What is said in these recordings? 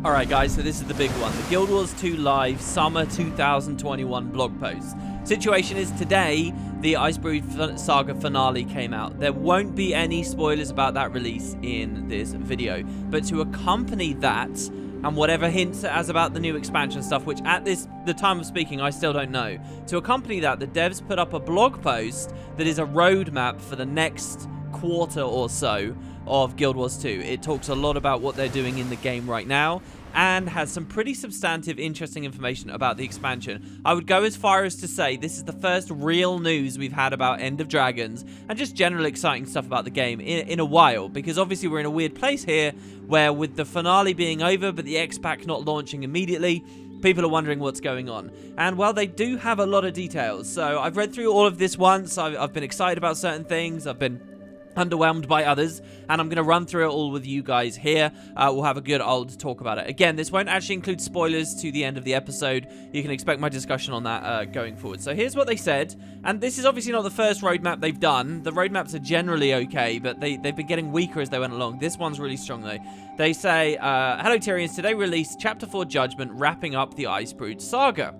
Alright guys, so this is the big one. The Guild Wars 2 Live Summer 2021 blog post. Situation is today, the Icebrood Saga finale came out. There won't be any spoilers about that release in this video. But to accompany that, and whatever hints it has about the new expansion stuff, which at the time of speaking, I still don't know. To accompany that, the devs put up a blog post that is a roadmap for the next quarter or so of Guild Wars 2. It talks a lot about what they're doing in the game right now and has some pretty substantive, interesting information about the expansion. I would go as far as to say this is the first real news we've had about End of Dragons and just general exciting stuff about the game in a while, because obviously we're in a weird place here where with the finale being over but the X-Pack not launching immediately, people are wondering what's going on. And, well, they do have a lot of details. So I've read through all of this once. I've been excited about certain things. I've been underwhelmed by others, and I'm going to run through it all with you guys here. We'll have a good old talk about it. Again, this won't actually include spoilers to the end of the episode. You can expect my discussion on that going forward. So here's what they said, and this is obviously not the first roadmap they've done. The roadmaps are generally okay, but they've been getting weaker as they went along. This one's really strong, though. They say, hello, Tyrians. Today we release Chapter 4 Judgment, wrapping up the Icebrood Saga.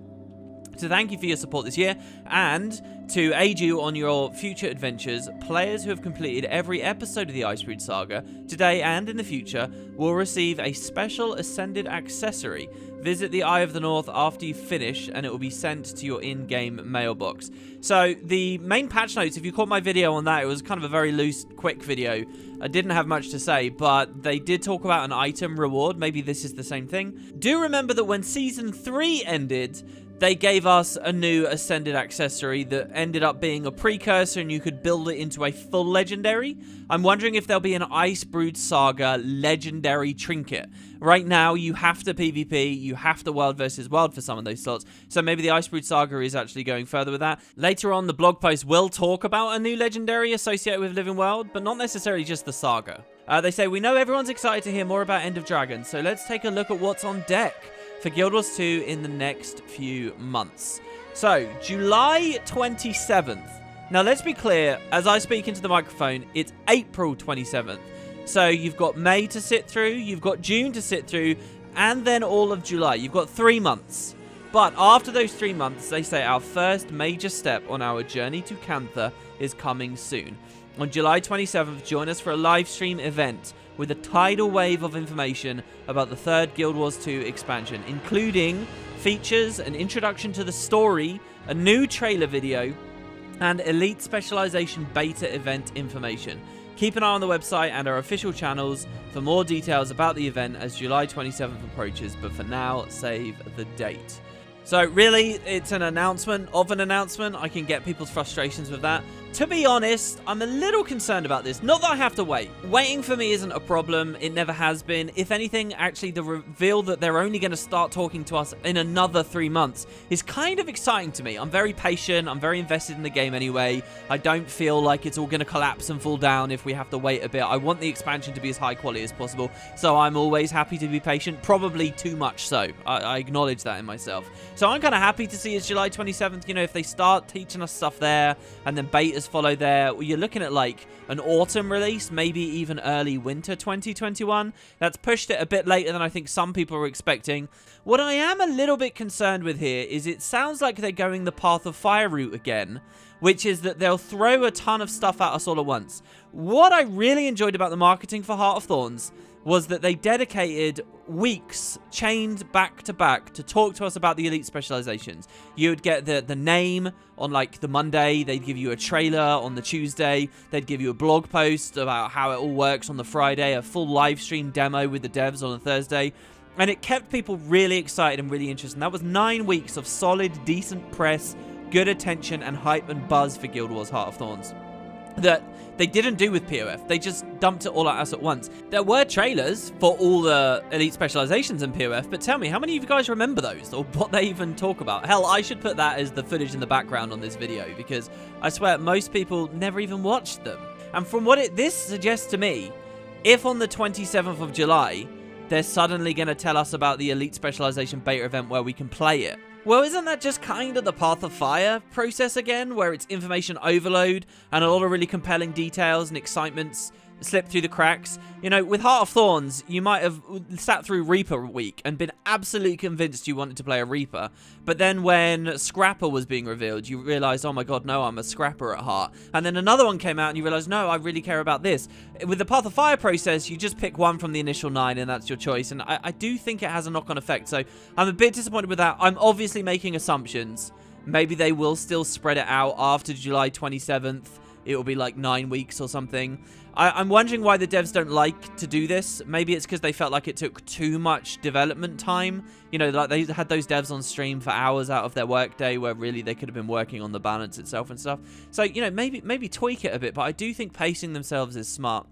To thank you for your support this year, and to aid you on your future adventures, players who have completed every episode of the Icebrood Saga, today and in the future, will receive a special Ascended accessory. Visit the Eye of the North after you finish, and it will be sent to your in-game mailbox. So, the main patch notes, if you caught my video on that, it was kind of a very loose, quick video. I didn't have much to say, but they did talk about an item reward. Maybe this is the same thing. Do remember that when Season 3 ended, they gave us a new Ascended accessory that ended up being a precursor and you could build it into a full legendary. I'm wondering if there'll be an Icebrood Saga legendary trinket. Right now, you have to PvP, you have to World versus World for some of those slots, so maybe the Icebrood Saga is actually going further with that. Later on, the blog post will talk about a new legendary associated with Living World, but not necessarily just the Saga. They say, we know everyone's excited to hear more about End of Dragons, so let's take a look at what's on deck for Guild Wars 2 in the next few months. So, July 27th. Now, let's be clear, as I speak into the microphone, it's April 27th. So, you've got May to sit through, you've got June to sit through, and then all of July. You've got 3 months. But after those 3 months, they say our first major step on our journey to Cantha is coming soon. On July 27th, join us for a live stream event with a tidal wave of information about the third Guild Wars 2 expansion, including features, an introduction to the story, a new trailer video, and Elite Specialization beta event information. Keep an eye on the website and our official channels for more details about the event as July 27th approaches, but for now, save the date. So really, it's an announcement of an announcement. I can get people's frustrations with that. To be honest, I'm a little concerned about this. Not that I have to wait. Waiting for me isn't a problem. It never has been. If anything, actually, the reveal that they're only going to start talking to us in another 3 months is kind of exciting to me. I'm very patient. I'm very invested in the game anyway. I don't feel like it's all going to collapse and fall down if we have to wait a bit. I want the expansion to be as high quality as possible, so I'm always happy to be patient. Probably too much so. I acknowledge that in myself. So I'm kind of happy to see it's July 27th. You know, if they start teaching us stuff there and then betas follow there, you're looking at like an autumn release, maybe even early winter 2021. That's pushed it a bit later than I think some people are expecting. What I am a little bit concerned with here is it sounds like they're going the Path of Fire route again, which is that they'll throw a ton of stuff at us all at once. What I really enjoyed about the marketing for Heart of Thorns was that they dedicated weeks chained back to back to talk to us about the elite specializations. You would get the name on like the Monday, they'd give you a trailer on the Tuesday, they'd give you a blog post about how it all works on the Friday, a full live stream demo with the devs on the Thursday, and it kept people really excited and really interested. And that was 9 weeks of solid, decent press, good attention and hype and buzz for Guild Wars Heart of Thorns that they didn't do with POF. They just dumped it all at us at once. There were trailers for all the elite specializations in POF, but tell me, how many of you guys remember those or what they even talk about? Hell, I should put that as the footage in the background on this video because I swear most people never even watched them. And from what this suggests to me, if on the 27th of July, they're suddenly going to tell us about the elite specialization beta event where we can play it, well, isn't that just kind of the Path of Fire process again, where it's information overload and a lot of really compelling details and excitements slipped through the cracks. You know, with Heart of Thorns, you might have sat through Reaper week and been absolutely convinced you wanted to play a Reaper. But then when Scrapper was being revealed, you realized, oh my god, no, I'm a Scrapper at heart. And then another one came out and you realized, no, I really care about this. With the Path of Fire process, you just pick one from the initial 9 and that's your choice. And I do think it has a knock-on effect. So I'm a bit disappointed with that. I'm obviously making assumptions. Maybe they will still spread it out after July 27th. It will be like 9 weeks or something. I'm wondering why the devs don't like to do this. Maybe it's because they felt like it took too much development time. You know, like they had those devs on stream for hours out of their workday where really they could have been working on the balance itself and stuff. So, you know, maybe tweak it a bit, but I do think pacing themselves is smart.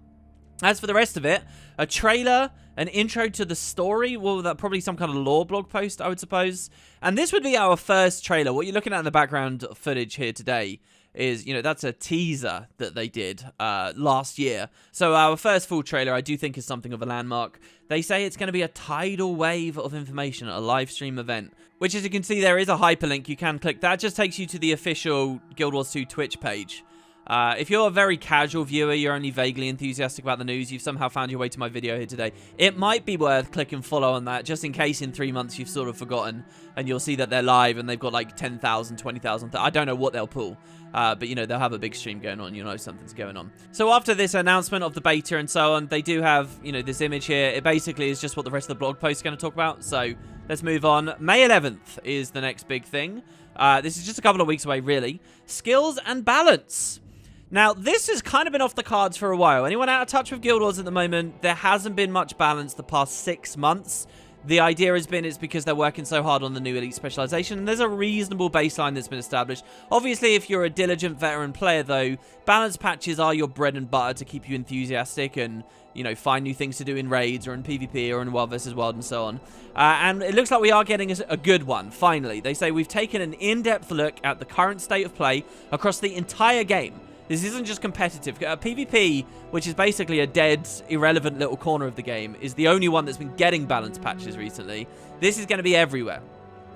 As for the rest of it, a trailer, an intro to the story, well, that probably some kind of lore blog post, I would suppose. And this would be our first trailer. What you're looking at in the background footage here today is, you know, that's a teaser that they did last year. So our first full trailer, I do think, is something of a landmark. They say it's going to be a tidal wave of information at a live stream event, which, as you can see, there is a hyperlink. You can click that. It just takes you to the official Guild Wars 2 Twitch page. If you're a very casual viewer, you're only vaguely enthusiastic about the news, you've somehow found your way to my video here today, it might be worth clicking follow on that, just in case in 3 months you've sort of forgotten, and you'll see that they're live, and they've got like 10,000, 20,000, I don't know what they'll pull, but you know, they'll have a big stream going on, you know something's going on. So after this announcement of the beta and so on, they do have, you know, this image here. It basically is just what the rest of the blog post is going to talk about, so let's move on. May 11th is the next big thing. This is just a couple of weeks away, really. Skills and balance. Now, this has kind of been off the cards for a while. Anyone out of touch with Guild Wars at the moment? There hasn't been much balance the past 6 months. The idea has been it's because they're working so hard on the new Elite Specialization, and there's a reasonable baseline that's been established. Obviously, if you're a diligent veteran player, though, balance patches are your bread and butter to keep you enthusiastic and, you know, find new things to do in raids or in PvP or in World vs. World and so on. And it looks like we are getting a good one, finally. They say we've taken an in-depth look at the current state of play across the entire game. This isn't just competitive. PvP, which is basically a dead, irrelevant little corner of the game, is the only one that's been getting balance patches recently. This is going to be everywhere.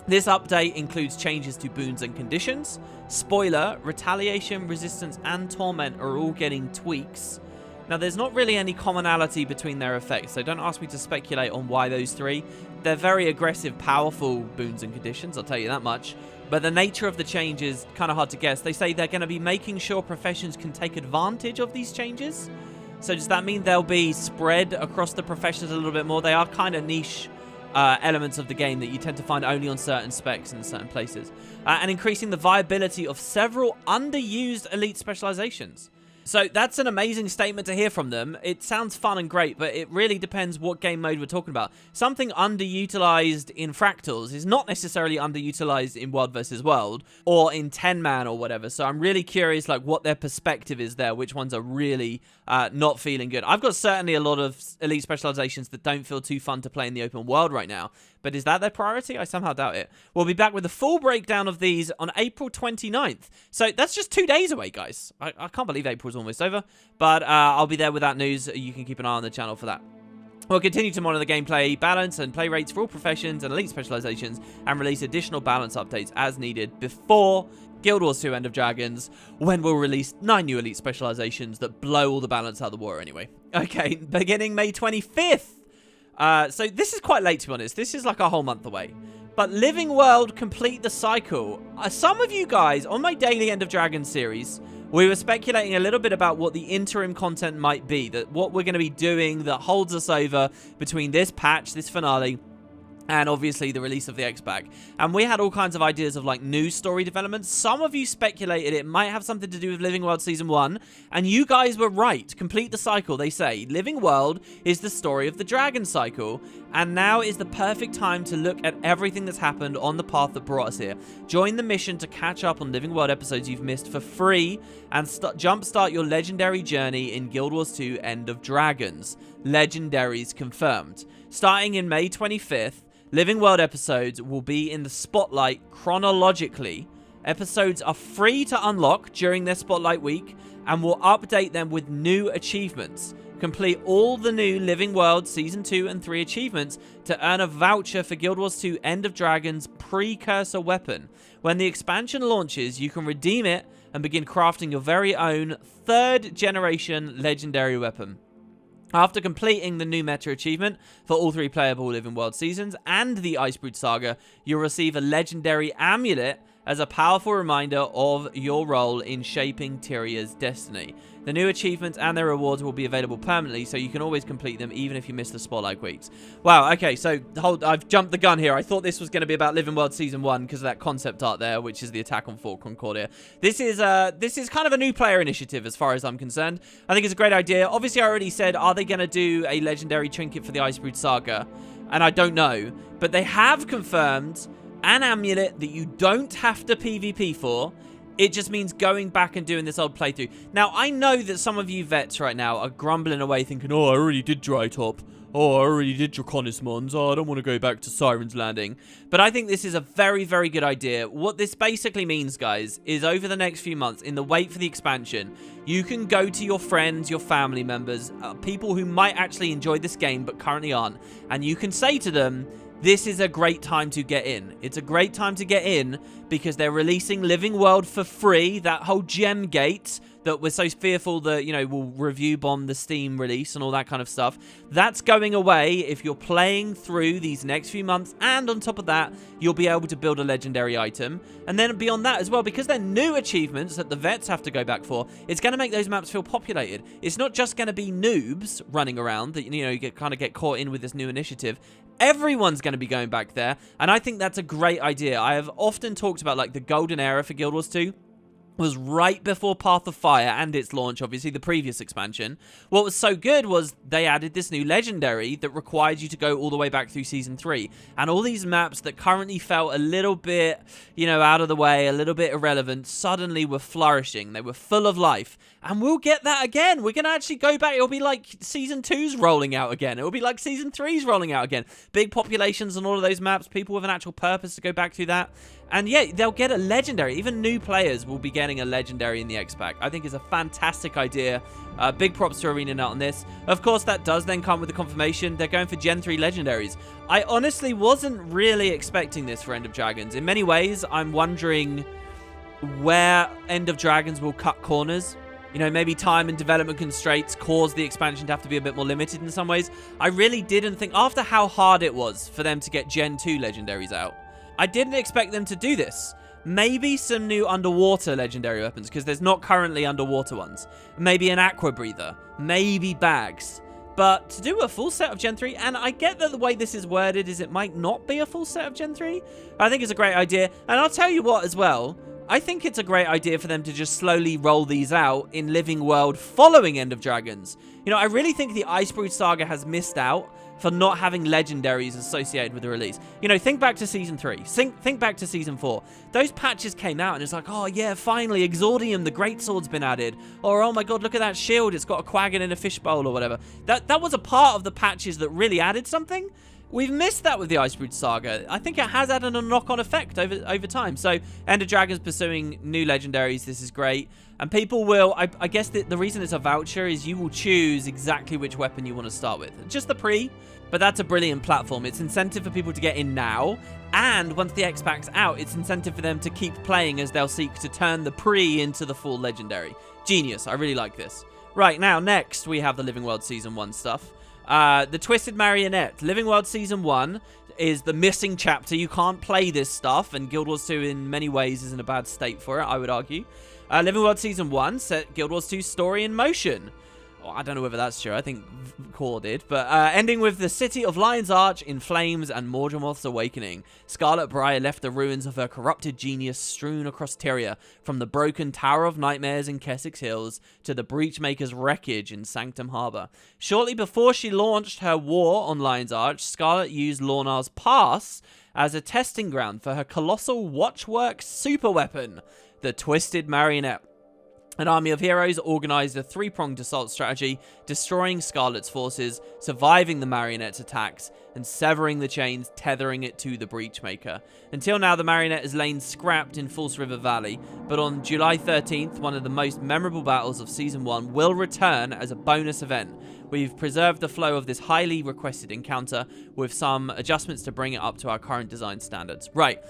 This update includes changes to boons and conditions. Spoiler, retaliation, resistance, and torment are all getting tweaks. Now, there's not really any commonality between their effects, so don't ask me to speculate on why those three. They're very aggressive, powerful boons and conditions, I'll tell you that much. But the nature of the change is kind of hard to guess. They say they're going to be making sure professions can take advantage of these changes. So does that mean they'll be spread across the professions a little bit more? They are kind of niche elements of the game that you tend to find only on certain specs in certain places. And increasing the viability of several underused elite specializations. So that's an amazing statement to hear from them. It sounds fun and great, but it really depends what game mode we're talking about. Something underutilized in Fractals is not necessarily underutilized in World vs. World or in 10-man or whatever. So I'm really curious like what their perspective is there, which ones are really not feeling good. I've got certainly a lot of elite specializations that don't feel too fun to play in the open world right now. But is that their priority? I somehow doubt it. We'll be back with a full breakdown of these on April 29th. So that's just 2 days away, guys. I can't believe April's almost over. But I'll be there with that news. You can keep an eye on the channel for that. We'll continue to monitor the gameplay balance and play rates for all professions and elite specializations and release additional balance updates as needed before Guild Wars 2 End of Dragons, when we'll release 9 new elite specializations that blow all the balance out of the water anyway. Okay, beginning May 25th. So this is quite late, to be honest. This is like a whole month away. But Living World Complete the Cycle. Some of you guys, on my daily End of Dragons series, we were speculating a little bit about what the interim content might be. That what we're going to be doing that holds us over between this patch, this finale, and obviously the release of the X-Pack. And we had all kinds of ideas of like new story developments. Some of you speculated it might have something to do with Living World Season 1. And you guys were right. Complete the cycle, they say. Living World is the story of the Dragon Cycle. And now is the perfect time to look at everything that's happened on the path that brought us here. Join the mission to catch up on Living World episodes you've missed for free. And jumpstart your legendary journey in Guild Wars 2 End of Dragons. Legendaries confirmed. Starting in May 25th, Living World episodes will be in the spotlight chronologically. Episodes are free to unlock during their spotlight week and will update them with new achievements. Complete all the new Living World Season 2 and 3 achievements to earn a voucher for Guild Wars 2 End of Dragons Precursor Weapon. When the expansion launches, you can redeem it and begin crafting your very own 3rd generation legendary weapon. After completing the new meta achievement for all 3 playable Living World seasons and the Icebrood Saga, you'll receive a legendary amulet as a powerful reminder of your role in shaping Tyria's destiny. The new achievements and their rewards will be available permanently, so you can always complete them even if you miss the spotlight weeks. Wow, okay, so I've jumped the gun here. I thought this was going to be about Living World Season 1 because of that concept art there, which is the attack on Fort Concordia. This is kind of a new player initiative as far as I'm concerned. I think it's a great idea. Obviously, I already said, are they going to do a legendary trinket for the Icebrood Saga? And I don't know, but they have confirmed an amulet that you don't have to PvP for. It just means going back and doing this old playthrough. Now, I know that some of you vets right now are grumbling away thinking, oh, I already did Dry Top. Oh, I already did Draconis Mons. Oh, I don't want to go back to Siren's Landing. But I think this is a very, very good idea. What this basically means, guys, is over the next few months, in the wait for the expansion, you can go to your friends, your family members, people who might actually enjoy this game but currently aren't, and you can say to them, this is a great time to get in. It's a great time to get in because they're releasing Living World for free. That whole gem gate that we're so fearful that, you know, will review bomb the Steam release and all that kind of stuff. That's going away if you're playing through these next few months. And on top of that, you'll be able to build a legendary item. And then beyond that as well, because they're new achievements that the vets have to go back for, it's going to make those maps feel populated. It's not just going to be noobs running around that, you know, you kind of get caught in with this new initiative. Everyone's going to be going back there, and I think that's a great idea. I have often talked about, like, the golden era for Guild Wars 2 was right before Path of Fire and its launch, obviously, the previous expansion. What was so good was they added this new legendary that required you to go all the way back through Season 3. And all these maps that currently felt a little bit, you know, out of the way, a little bit irrelevant, suddenly were flourishing. They were full of life. And we'll get that again. We're going to actually go back. It'll be like Season 2's rolling out again. It'll be like Season 3's rolling out again. Big populations on all of those maps. People with an actual purpose to go back through that. And yeah, they'll get a legendary. Even new players will be getting a legendary in the X-Pack. I think it's a fantastic idea. Big props to ArenaNet on this. Of course, that does then come with the confirmation. They're going for Gen 3 legendaries. I honestly wasn't really expecting this for End of Dragons. In many ways, I'm wondering where End of Dragons will cut corners. You know, maybe time and development constraints cause the expansion to have to be a bit more limited in some ways. I really didn't think, after how hard it was for them to get Gen 2 legendaries out, I didn't expect them to do this. Maybe some new underwater legendary weapons, because there's not currently underwater ones. Maybe an aqua breather. Maybe bags. But to do a full set of Gen 3, and I get that the way this is worded is it might not be a full set of Gen 3. I think it's a great idea. And I'll tell you what as well. I think it's a great idea for them to just slowly roll these out in Living World following End of Dragons. You know, I really think the Icebrood Saga has missed out for not having legendaries associated with the release. You know, think back to Season 3. Think back to Season 4. Those patches came out and it's like, oh yeah, finally, Exordium, the Greatsword's been added. Or, oh my god, look at that shield. It's got a quaggan in a fishbowl or whatever. That was a part of the patches that really added something. We've missed that with the Icebrood Saga. I think it has added a knock-on effect over time. So, End of Dragons pursuing new legendaries. This is great. And people will... I guess the reason it's a voucher is you will choose exactly which weapon you want to start with. Just the pre, but that's a brilliant platform. It's incentive for people to get in now. And once the X-Pack's out, it's incentive for them to keep playing as they'll seek to turn the pre into the full legendary. Genius. I really like this. Right, now, next, we have the Living World Season 1 stuff. The Twisted Marionette. Living World Season 1 is the missing chapter. You can't play this stuff, and Guild Wars 2 in many ways is in a bad state for it, I would argue. Living World Season 1 set Guild Wars 2 story in motion. Well, I don't know whether that's true. I think Core did. But ending with the city of Lion's Arch in flames and Mordramoth's awakening. Scarlet Briar left the ruins of her corrupted genius strewn across Tyria, from the broken Tower of Nightmares in Kessex Hills to the Breachmaker's wreckage in Sanctum Harbor. Shortly before she launched her war on Lion's Arch, Scarlet used Lornar's Pass as a testing ground for her colossal watchwork superweapon, the Twisted Marionette. An army of heroes organized a three-pronged assault strategy, destroying Scarlet's forces, surviving the Marionette's attacks, and severing the chains tethering it to the Breachmaker. Until now, the Marionette has lain scrapped in False River Valley, but on July 13th, one of the most memorable battles of Season 1 will return as a bonus event. We've preserved the flow of this highly requested encounter with some adjustments to bring it up to our current design standards. Right.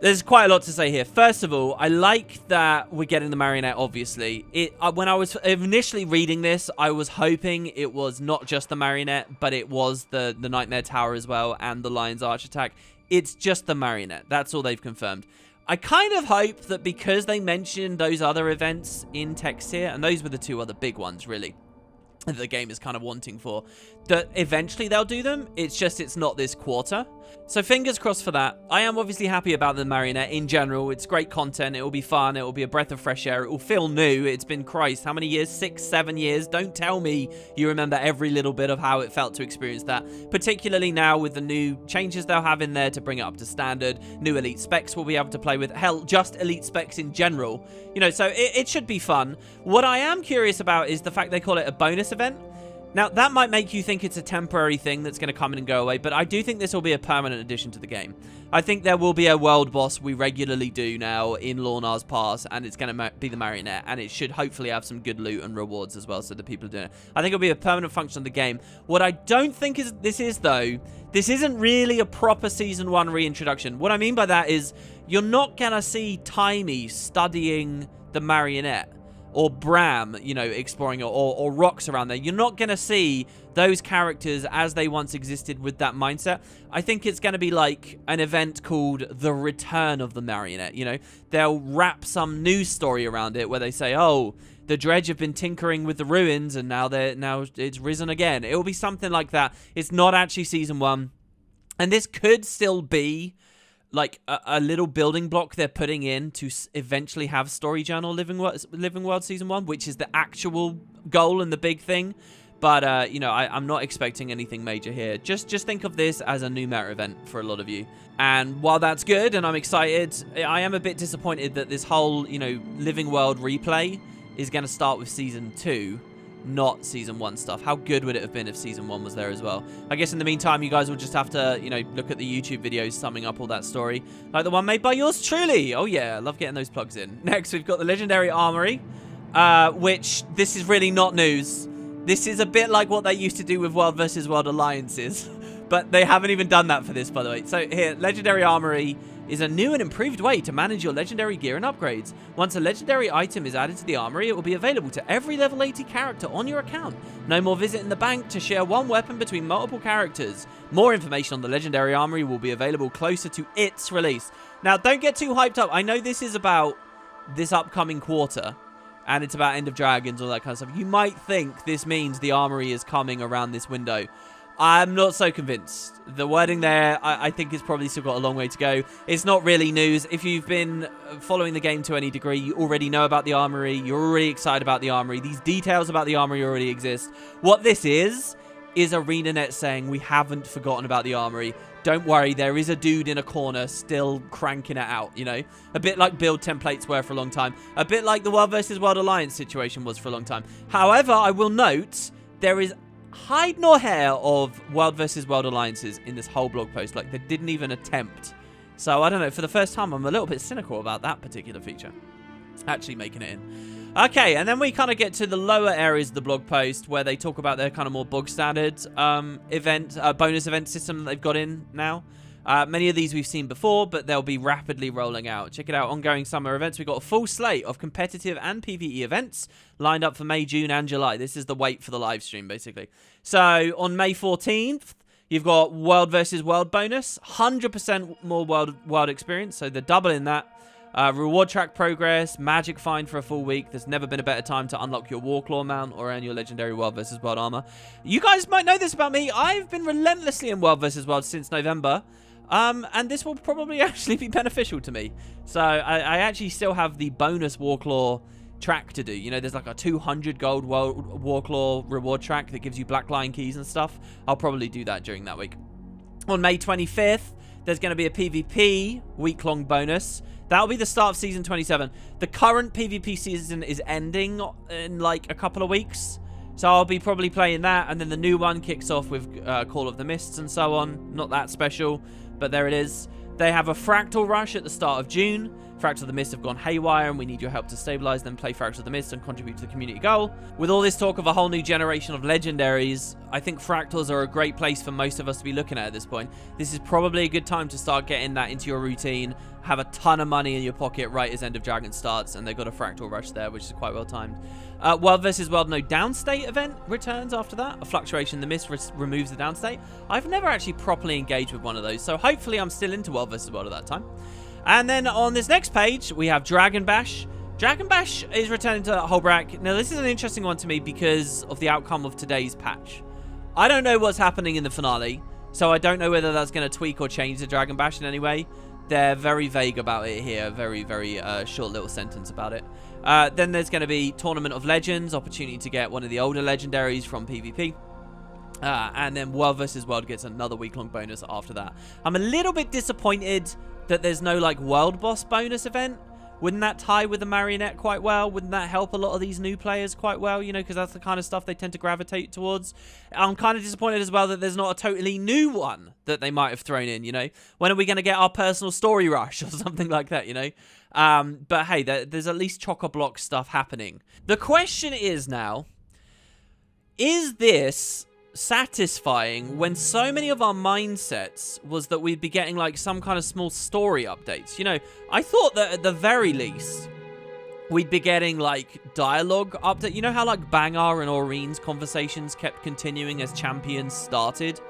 There's quite a lot to say here. First of all, I like that we're getting the Marionette, obviously. When I was initially reading this, I was hoping it was not just the Marionette, but it was the Nightmare Tower as well and the Lion's Arch attack. It's just the Marionette. That's all they've confirmed. I kind of hope that because they mentioned those other events in text here, and those were the two other big ones, really, that the game is kind of wanting for, that eventually they'll do them. It's just it's not this quarter. So fingers crossed for that. I am obviously happy about the Marionette in general. It's great content. It will be fun. It will be a breath of fresh air. It will feel new. It's been, Christ, how many years? 6, 7 years? Don't tell me you remember every little bit of how it felt to experience that. Particularly now with the new changes they'll have in there to bring it up to standard. New elite specs we'll be able to play with. Hell, just elite specs in general. You know, so it should be fun. What I am curious about is the fact they call it a bonus event. Now, that might make you think it's a temporary thing that's going to come in and go away, but I do think this will be a permanent addition to the game. I think there will be a world boss we regularly do now in Lornar's Pass, and it's going to be the Marionette, and it should hopefully have some good loot and rewards as well, so the people are doing it. I think it'll be a permanent function of the game. What I don't think this isn't really a proper Season 1 reintroduction. What I mean by that is you're not going to see Timey studying the Marionette, or Bram, you know, exploring, or Rocks around there. You're not going to see those characters as they once existed with that mindset. I think it's going to be like an event called The Return of the Marionette, you know. They'll wrap some news story around it where they say, oh, the Dredge have been tinkering with the ruins and now it's risen again. It will be something like that. It's not actually Season 1. And this could still be like a little building block they're putting in to eventually have Story Journal Living World Season 1, which is the actual goal and the big thing. But, you know, I'm not expecting anything major here. Just think of this as a new meta event for a lot of you. And while that's good and I'm excited, I am a bit disappointed that this whole, you know, Living World replay is going to start with Season 2. Not Season 1 stuff. How good would it have been if Season 1 was there as well? I guess in the meantime, you guys will just have to, you know, look at the YouTube videos summing up all that story. Like the one made by yours truly. Oh yeah, I love getting those plugs in. Next, we've got the Legendary Armory, which this is really not news. This is a bit like what they used to do with World vs. World Alliances. But they haven't even done that for this, by the way. So here, Legendary Armory is a new and improved way to manage your legendary gear and upgrades. Once a legendary item is added to the armory, it will be available to every level 80 character on your account. No more visiting the bank to share one weapon between multiple characters. More information on the Legendary Armory will be available closer to its release. Now, don't get too hyped up. I know this is about this upcoming quarter, and it's about End of Dragons, all that kind of stuff. You might think this means the armory is coming around this window. I'm not so convinced. The wording there, I think it's probably still got a long way to go. It's not really news. If you've been following the game to any degree, you already know about the armory. You're already excited about the armory. These details about the armory already exist. What this is ArenaNet saying we haven't forgotten about the armory. Don't worry, there is a dude in a corner still cranking it out, you know? A bit like build templates were for a long time. A bit like the World vs. World Alliance situation was for a long time. However, I will note there is hide nor hair of World vs. World Alliances in this whole blog post. Like, they didn't even attempt. So, I don't know. For the first time, I'm a little bit cynical about that particular feature. Actually making it in. Okay, and then we kind of get to the lower areas of the blog post where they talk about their kind of more bog standard bonus event system that they've got in now. Many of these we've seen before, but they'll be rapidly rolling out. Check it out, ongoing summer events. We've got a full slate of competitive and PvE events lined up for May, June, and July. This is the wait for the live stream, basically. So, on May 14th, you've got World vs. World bonus, 100% more world experience, so they're doubling that. Reward track progress, magic find for a full week. There's never been a better time to unlock your Warclaw mount or earn your legendary World vs. World armor. You guys might know this about me. I've been relentlessly in World vs. World since November. And this will probably actually be beneficial to me. So I actually still have the bonus Warclaw track to do. You know, there's like a 200 gold Warclaw reward track that gives you Black Lion keys and stuff. I'll probably do that during that week. On May 25th, there's going to be a PvP week-long bonus. That'll be the start of Season 27. The current PvP season is ending in like a couple of weeks. So I'll be probably playing that. And then the new one kicks off with Call of the Mists and so on. Not that special, but there it is. They have a Fractal Rush at the start of June. Fractals of the Mist have gone haywire and we need your help to stabilize them, play Fractals of the Mist and contribute to the community goal. With all this talk of a whole new generation of legendaries, I think Fractals are a great place for most of us to be looking at this point. This is probably a good time to start getting that into your routine. have a ton of money in your pocket right as End of Dragon starts, and they've got a Fractal Rush there, which is quite well timed. World vs. World No Downstate event returns after that. A Fluctuation in the Mist removes the downstate. I've never actually properly engaged with one of those, so hopefully I'm still into World vs. World at that time. And then on this next page, we have Dragon Bash. Dragon Bash is returning to Holbrack. Now, this is an interesting one to me because of the outcome of today's patch. I don't know what's happening in the finale, so I don't know whether that's going to tweak or change the Dragon Bash in any way. They're very vague about it here. Very, very short little sentence about it. Then there's going to be Tournament of Legends, opportunity to get one of the older legendaries from PvP. And then World vs. World gets another week-long bonus after that. I'm a little bit disappointed that there's no, like, World Boss bonus event. Wouldn't that tie with the Marionette quite well? Wouldn't that help a lot of these new players quite well? You know, because that's the kind of stuff they tend to gravitate towards. I'm kind of disappointed as well that there's not a totally new one that they might have thrown in, you know? When are we going to get our personal story rush or something like that, you know? But hey, there's at least chock-a-block stuff happening. The question is now, is this satisfying when so many of our mindsets was that we'd be getting like some kind of small story updates? You know, I thought that at the very least we'd be getting like dialogue update. You know how like Bangar and Aureen's conversations kept continuing as champions started,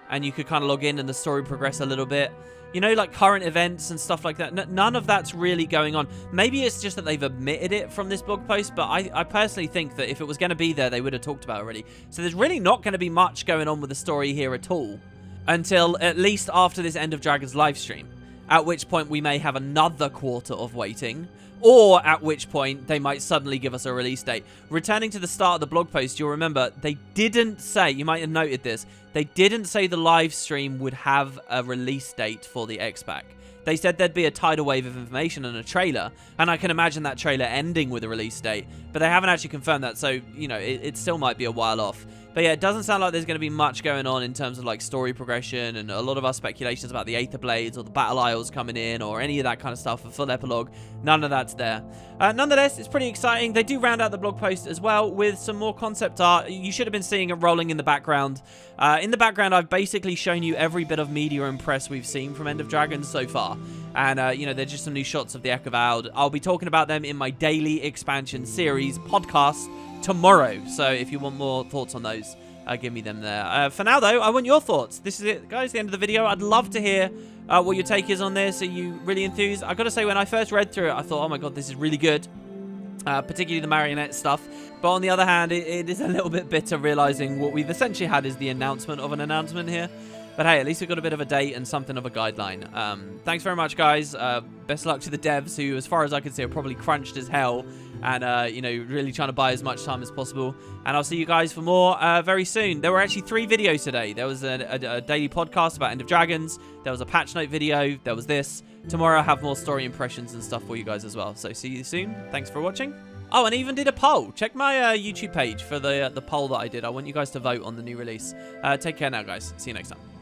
and you could kind of log in and the story progress a little bit? You know, like current events and stuff like that. None of that's really going on. Maybe it's just that they've omitted it from this blog post, but I personally think that if it was going to be there, they would have talked about it already. So there's really not going to be much going on with the story here at all until at least after this End of Dragons live stream, at which point we may have another quarter of waiting, or at which point they might suddenly give us a release date. Returning to the start of the blog post, you'll remember they didn't say, you might have noted this, they didn't say the live stream would have a release date for the X-Pack. They said there'd be a tidal wave of information and a trailer, and I can imagine that trailer ending with a release date, but they haven't actually confirmed that, so, you know, it still might be a while off. But yeah, it doesn't sound like there's going to be much going on in terms of like story progression, and a lot of our speculations about the Aether Blades or the Battle Isles coming in or any of that kind of stuff, a full epilogue, none of that's there. Nonetheless, it's pretty exciting. They do round out the blog post as well with some more concept art. You should have been seeing it rolling in the background. In the background, I've basically shown you every bit of media and press we've seen from End of Dragons so far. And, you know, they're just some new shots of the Echo Vowed. I'll be talking about them in my daily expansion series podcast tomorrow. So if you want more thoughts on those, give me them there. For now, though, I want your thoughts. This is it, guys, the end of the video. I'd love to hear what your take is on this. Are you really enthused? I got to say, when I first read through it, I thought, oh my god, this is really good. Particularly the Marionette stuff. But on the other hand, it is a little bit bitter realizing what we've essentially had is the announcement of an announcement here. But hey, at least we've got a bit of a date and something of a guideline. Thanks very much, guys. Best luck to the devs who, as far as I can see, are probably crunched as hell. And, you know, really trying to buy as much time as possible. And I'll see you guys for more very soon. There were actually 3 videos today. There was a daily podcast about End of Dragons. There was a patch note video. There was this. Tomorrow I'll have more story impressions and stuff for you guys as well. So see you soon. Thanks for watching. Oh, and I even did a poll. Check my YouTube page for the poll that I did. I want you guys to vote on the new release. Take care now, guys. See you next time.